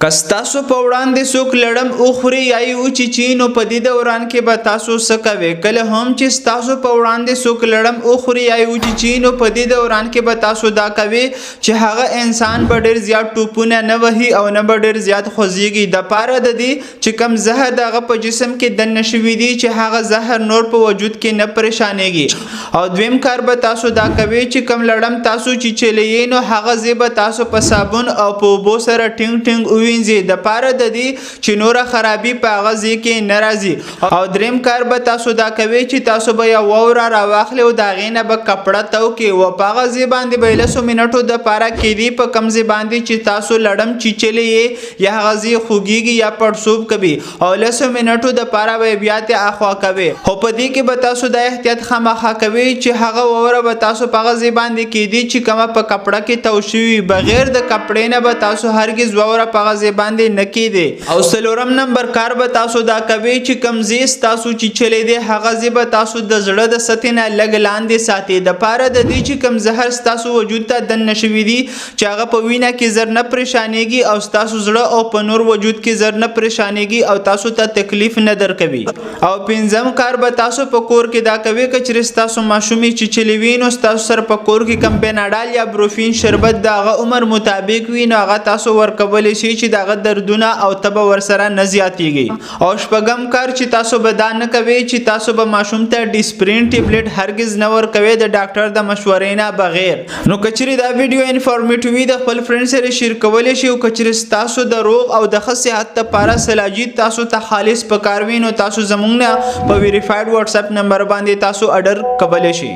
کستاسو په وړاندې څوک لړم اخوري یا یې وچیچي نو په دې دوران کې به تاسو څه کوئ؟ کله هم چې ستاسو په وړاندې څوک لړم اخوري یا یې وچیچي نو په دې دوران کې به تاسو دا کوئ چې هغه انسان به ډېر زیات ټوپونه نه وهي او نه به ډېر زیات خوځېږي، دپاره د دې چې کم زهر د هغه په جسم کې دننه شوي دي چې هغه زهر نور په وجود کې نه پریشانېږي. او دویم کار به تاسو دا کوئ چې کم لړم تاسو چیچلی یې نو هغه ځای به تاسو په صابون او په اوبو سره ټینګ ټینګ د پاره د دې چې نوره خرابي په هغه ځای کې نه راځي. او دریم کار به تاسو دا کوئ چې تاسو به یو واوره راواخلئ او د هغې نه به کپړه تو کړئ او په هغه ځای باندې به 10 منټو دپاره کیدي په کم ځای باندې چې تاسو لړم چیچلی یې یا هغه ځای خوږیږي یا پړسوب کوي او 10 منټو دپاره به بیا ترې اخوا کوئ. خو په دې کې به تاسو دا احتیاط خامخا کوئ چې هغه واوره به تاسو په هغه ځای باندې کیدي چې کومه په کپړه کې تو شوي، بغیر د کپړې نه به تاسو هرګز واوره په هغه ځای باندې نه کیدي. او څلورم نمبر کار به تاسو دا کوئ چې کوم ځای ستاسو چیچلی دی هغه ځای به تاسو د زړه د سطحې نه لږ لاندې ساتئ، دپاره د دې چې کوم زهر ستاسو وجود ته دننه شوي دي چې هغه په وینه کې زر نه پریشانېږي او ستاسو زړه او په نور وجود کې زر نه پریشانېږي او تاسو ته تکلیف نه درکوي. او پنځم کار به تاسو په کور کې دا کوئ که چېرې ستاسو ماشوم یې چیچلی وي نو ستاسو سره په کور کې کم پیناډال یا بروفین شربت د هغه عمر مطابق وي نو هغه تاسو ورکولی شئ چې د هغه دردونه او تبه ورسره نه زیاتیږي. او شپږم کار چې تاسو به دا نه کوئ چې تاسو به ماشوم ته ډیسپرین ټیبلیټ هرګز نه ورکوئ د ډاکټر د مشورې نه بغیر. نو که چېرې دا ویډیو انفارمیټیو وي د خپل فرینډ سره شیر کولی شئ او که چېرې ستاسو د روغ او د ښه صحت دپاره سلاجید تاسو ته خالص پکار وي نو تاسو زموږ نه په ویریفایډ واتساپ نمبر باندې تاسو اډر کولی شئ.